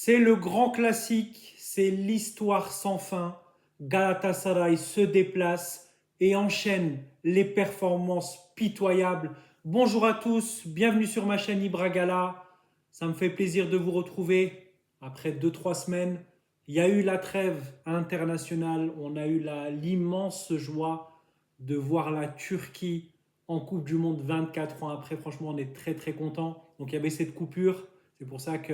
C'est le grand classique, c'est l'histoire sans fin. Galatasaray se déplace et enchaîne les performances pitoyables. Bonjour à tous, bienvenue sur ma chaîne Ibra Gala. Ça me fait plaisir de vous retrouver après 2 3 semaines. Il y a eu la trêve internationale, on a eu l'immense joie de voir la Turquie en Coupe du Monde 24 ans après. Franchement, on est très très content. Donc il y avait cette coupure. C'est pour ça que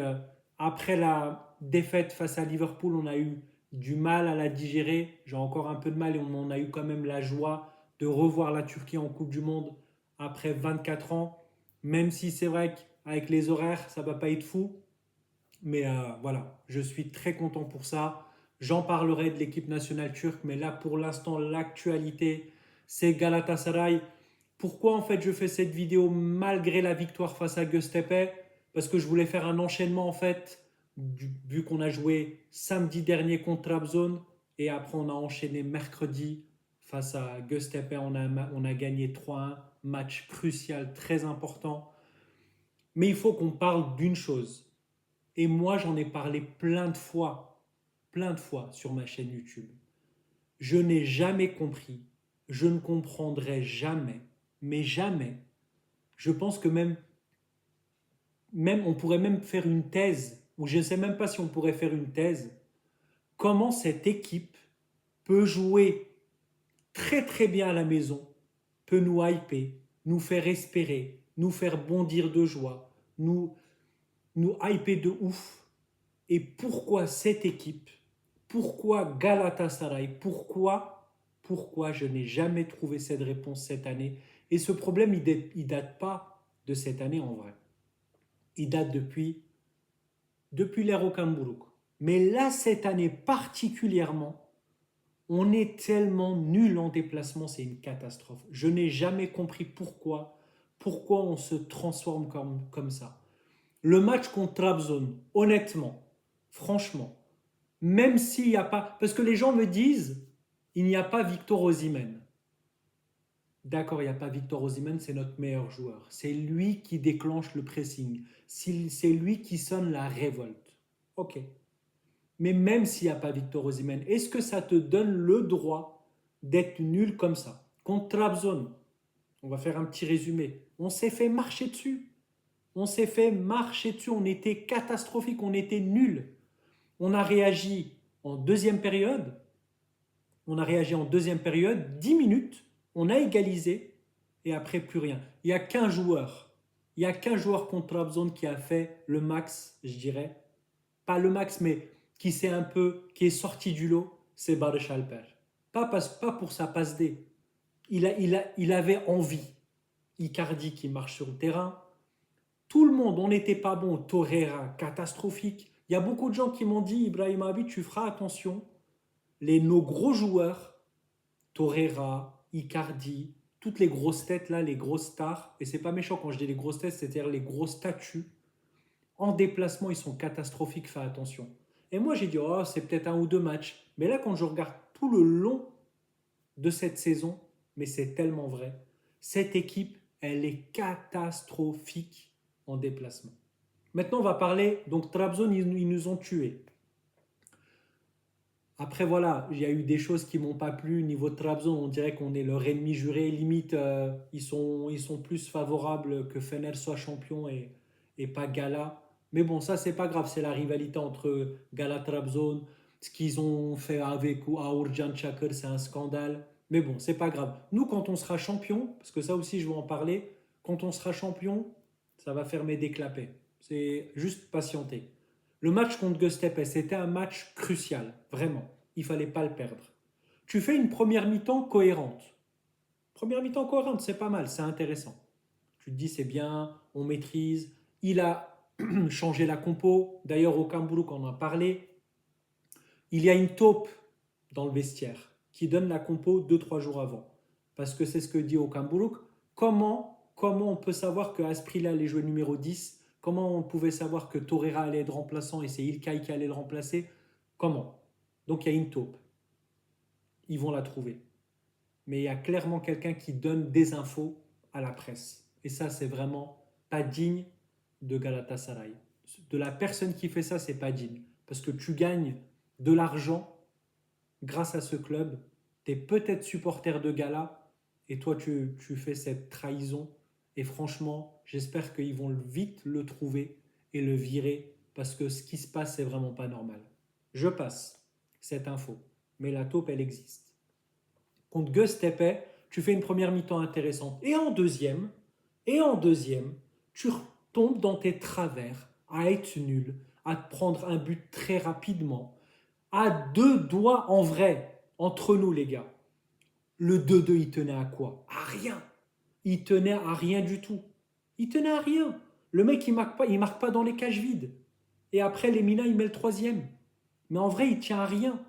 après la défaite face à Liverpool, on a eu du mal à la digérer. J'ai encore un peu de mal et on a eu quand même la joie de revoir la Turquie en Coupe du Monde après 24 ans. Même si c'est vrai qu'avec les horaires, ça ne va pas être fou. Mais voilà, je suis très content pour ça. J'en parlerai de l'équipe nationale turque, mais là pour l'instant, l'actualité, c'est Galatasaray. Pourquoi en fait je fais cette vidéo malgré la victoire face à Göztepe? Parce que je voulais faire un enchaînement en fait, vu qu'on a joué samedi dernier contre Trabzon et après on a enchaîné mercredi face à Göztepe. On a gagné 3-1, match crucial, très important. Mais il faut qu'on parle d'une chose. Et moi, j'en ai parlé plein de fois sur ma chaîne YouTube. Je n'ai jamais compris, je ne comprendrai jamais, mais jamais. Je pense que même on pourrait même faire une thèse, ou je ne sais même pas si on pourrait faire une thèse, comment cette équipe peut jouer très très bien à la maison, peut nous hyper, nous faire espérer, nous faire bondir de joie, nous hyper de ouf. Et pourquoi cette équipe? Pourquoi Galatasaray? Pourquoi je n'ai jamais trouvé cette réponse cette année? Et ce problème, il date pas de cette année en vrai. Il date depuis l'ère Okamburuk. Mais là, cette année particulièrement, on est tellement nul en déplacement, c'est une catastrophe. Je n'ai jamais compris pourquoi on se transforme comme ça. Le match contre Trabzon, honnêtement, franchement, même s'il n'y a pas... Parce que les gens me disent, il n'y a pas Victor Osimhen. D'accord, il n'y a pas Victor Osimhen, c'est notre meilleur joueur. C'est lui qui déclenche le pressing. C'est lui qui sonne la révolte. Ok. Mais même s'il n'y a pas Victor Osimhen, est-ce que ça te donne le droit d'être nul comme ça? Contre Trabzon, on va faire un petit résumé. On s'est fait marcher dessus. On s'est fait marcher dessus. On était catastrophique. On était nul. On a réagi en deuxième période. On a réagi en deuxième période. 10 minutes. On a égalisé. Et après, plus rien. Il n'y a qu'un joueur. Il n'y a qu'un joueur contre Trabzon qui a fait le max, je dirais. Pas le max, mais qui est sorti du lot, c'est Barış Alper. Pas pour sa passe D. Il avait envie. Icardi qui marche sur le terrain. Tout le monde, on n'était pas bon. Torreira, catastrophique. Il y a beaucoup de gens qui m'ont dit, Ibrahimovic, tu feras attention. Nos gros joueurs, Torreira, Icardi, toutes les grosses têtes là, les grosses stars, et c'est pas méchant quand je dis les grosses têtes, c'est-à-dire les grosses statues, en déplacement, ils sont catastrophiques, fais attention. Et moi, j'ai dit, oh, c'est peut-être un ou deux matchs. Mais là, quand je regarde tout le long de cette saison, mais c'est tellement vrai, cette équipe, elle est catastrophique en déplacement. Maintenant, on va parler, donc Trabzon, ils nous ont tués. Après, voilà, il y a eu des choses qui m'ont pas plu. Niveau de Trabzon, on dirait qu'on est leur ennemi juré. Limite, ils sont plus favorables que Fener soit champion et pas Gala. Mais bon, ça, c'est pas grave. C'est la rivalité entre Gala Trabzon. Ce qu'ils ont fait avec Aourjan Çakır, c'est un scandale. Mais bon, c'est pas grave. Nous, quand on sera champion, parce que ça aussi, je vais en parler, quand on sera champion, ça va fermer des clapets. C'est juste patienter. Le match contre Göztepe, c'était un match crucial, vraiment. Il ne fallait pas le perdre. Tu fais une première mi-temps cohérente. Première mi-temps cohérente, c'est pas mal, c'est intéressant. Tu te dis, c'est bien, on maîtrise. Il a changé la compo. D'ailleurs, au Cambourg, on en a parlé. Il y a une taupe dans le vestiaire qui donne la compo 2 3 jours avant. Parce que c'est ce que dit au Cambourg. Comment on peut savoir que Asprilla allait jouer numéro 10? Comment on pouvait savoir que Torreira allait être remplaçant et c'est Ilkay qui allait le remplacer? Comment? Donc il y a une taupe. Ils vont la trouver. Mais il y a clairement quelqu'un qui donne des infos à la presse. Et ça, c'est vraiment pas digne de Galatasaray. de la personne qui fait ça, c'est pas digne. Parce que tu gagnes de l'argent grâce à ce club. Tu es peut-être supporter de gala et toi, tu fais cette trahison. Et franchement, j'espère qu'ils vont vite le trouver et le virer parce que ce qui se passe, c'est vraiment pas normal. Je passe cette info, mais la taupe, elle existe. Contre Göztepe, tu fais une première mi-temps intéressante. Et en deuxième, tu tombes dans tes travers, à être nul, à te prendre un but très rapidement, à deux doigts en vrai, entre nous les gars. Le 2-2, il tenait à quoi? À rien. Il tenait à rien du tout. Il tenait à rien. Le mec, il marque pas dans les cages vides. Et après, Lemina, il met le troisième. Mais en vrai, il tient à rien.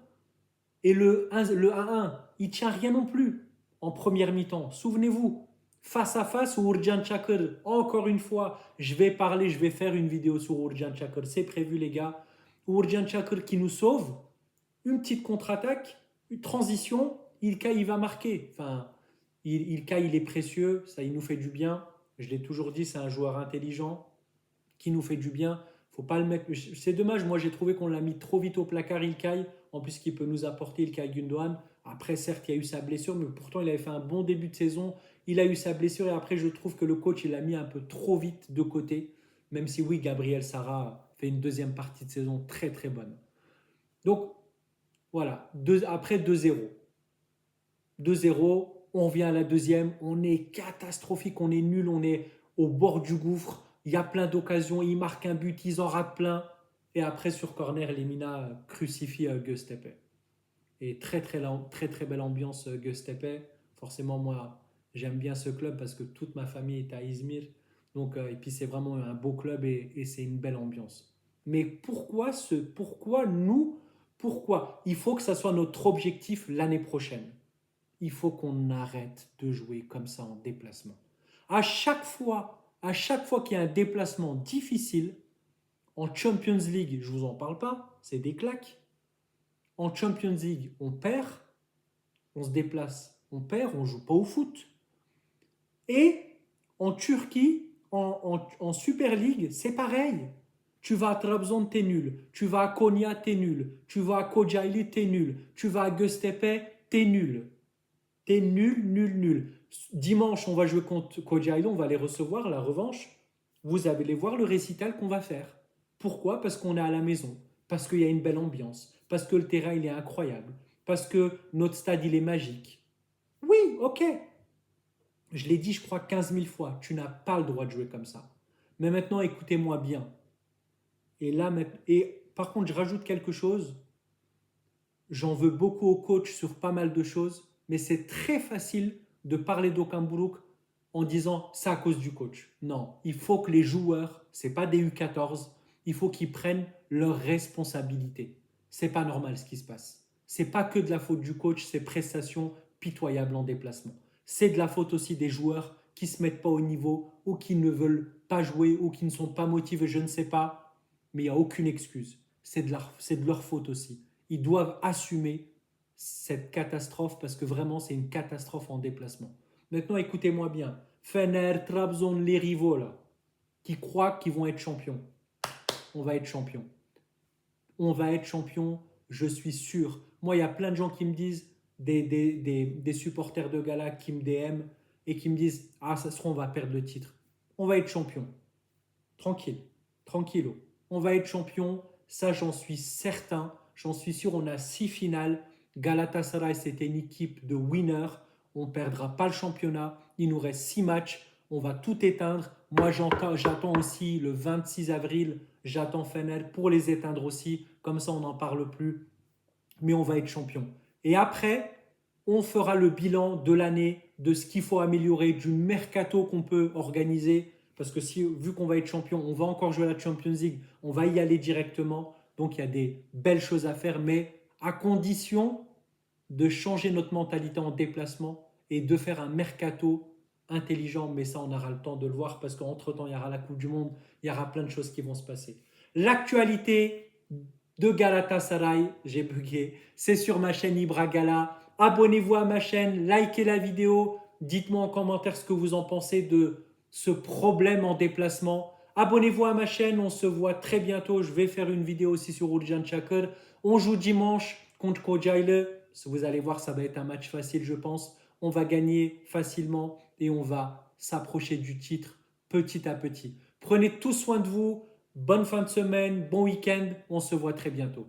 Et le 1-1, il tient à rien non plus en première mi-temps. Souvenez-vous, face à face, Uğurcan Çakır, encore une fois, je vais faire une vidéo sur Uğurcan Çakır. C'est prévu, les gars. Uğurcan Çakır qui nous sauve. Une petite contre-attaque, une transition, il va marquer. Enfin, il est précieux, ça, il nous fait du bien. Je l'ai toujours dit, c'est un joueur intelligent qui nous fait du bien. Faut pas le mettre. C'est dommage, moi j'ai trouvé qu'on l'a mis trop vite au placard, Ilkay. En plus, qu'il peut nous apporter Ilkay Gundogan. Après, certes, il y a eu sa blessure, mais pourtant, il avait fait un bon début de saison. Il a eu sa blessure et après, je trouve que le coach, il l'a mis un peu trop vite de côté. Même si, oui, Gabriel Sara fait une deuxième partie de saison très, très bonne. Donc, voilà, après 2-0. 2-0, on vient à la deuxième, on est catastrophique, on est nul, on est au bord du gouffre, il y a plein d'occasions, ils marquent un but, ils en ratent plein. Et après, sur corner, Lemina crucifie Göztepe. Et très, très, très, très belle ambiance Göztepe. Forcément, moi, j'aime bien ce club parce que toute ma famille est à Izmir. Donc, et puis, c'est vraiment un beau club et c'est une belle ambiance. Mais pourquoi il faut que ça soit notre objectif l'année prochaine. Il faut qu'on arrête de jouer comme ça en déplacement. À chaque fois qu'il y a un déplacement difficile, en Champions League, je ne vous en parle pas, c'est des claques. En Champions League, on perd, on se déplace, on perd, on ne joue pas au foot. Et en Turquie, en Super League, c'est pareil. Tu vas à Trabzon, t'es nul. Tu vas à Konya, t'es nul. Tu vas à Kocaeli, t'es nul. Tu vas à Göztepe, t'es nul. T'es nul, nul, nul. Dimanche, on va jouer contre Kocaeli, on va les recevoir, la revanche. Vous allez voir le récital qu'on va faire. Pourquoi? Parce qu'on est à la maison. Parce qu'il y a une belle ambiance. Parce que le terrain, il est incroyable. Parce que notre stade, il est magique. Oui, ok. Je l'ai dit, je crois, 15 000 fois. Tu n'as pas le droit de jouer comme ça. Mais maintenant, écoutez-moi bien. Et par contre, je rajoute quelque chose. J'en veux beaucoup au coach sur pas mal de choses, mais c'est très facile de parler d'Okan Buruk en disant c'est à cause du coach. Non, il faut que les joueurs, c'est pas des U14, il faut qu'ils prennent leurs responsabilités. C'est pas normal ce qui se passe. C'est pas que de la faute du coach, ses prestations pitoyables en déplacement. C'est de la faute aussi des joueurs qui se mettent pas au niveau ou qui ne veulent pas jouer ou qui ne sont pas motivés, je ne sais pas, mais il n'y a aucune excuse. C'est de leur faute aussi. Ils doivent assumer cette catastrophe parce que vraiment c'est une catastrophe en déplacement. Maintenant écoutez-moi bien, Fener, Trabzon, les rivaux là, qui croient qu'ils vont être champions. On va être champions. On va être champions, je suis sûr. Moi il y a plein de gens qui me disent, des supporters de gala qui me DM et qui me disent ah ça se trouve on va perdre le titre. On va être champions. Tranquille, tranquillo. On va être champions, ça j'en suis certain. J'en suis sûr, on a 6 finales. Galatasaray, c'était une équipe de winners. On ne perdra pas le championnat. Il nous reste 6 matchs. On va tout éteindre. Moi, j'attends aussi le 26 avril. J'attends Fener pour les éteindre aussi. Comme ça, on n'en parle plus. Mais on va être champion. Et après, on fera le bilan de l'année, de ce qu'il faut améliorer, du mercato qu'on peut organiser. Parce que vu qu'on va être champion, on va encore jouer à la Champions League. On va y aller directement. Donc, il y a des belles choses à faire, mais à condition de changer notre mentalité en déplacement et de faire un mercato intelligent. Mais ça, on aura le temps de le voir parce qu'entre-temps, il y aura la Coupe du Monde, il y aura plein de choses qui vont se passer. L'actualité de Galatasaray, j'ai bugué, c'est sur ma chaîne Ibra Gala. Abonnez-vous à ma chaîne, likez la vidéo, dites-moi en commentaire ce que vous en pensez de ce problème en déplacement. Abonnez-vous à ma chaîne, on se voit très bientôt. Je vais faire une vidéo aussi sur Urjan Chakr. On joue dimanche contre Kocaeli. Vous allez voir, ça va être un match facile, je pense. On va gagner facilement et on va s'approcher du titre petit à petit. Prenez tout soin de vous. Bonne fin de semaine, bon week-end. On se voit très bientôt.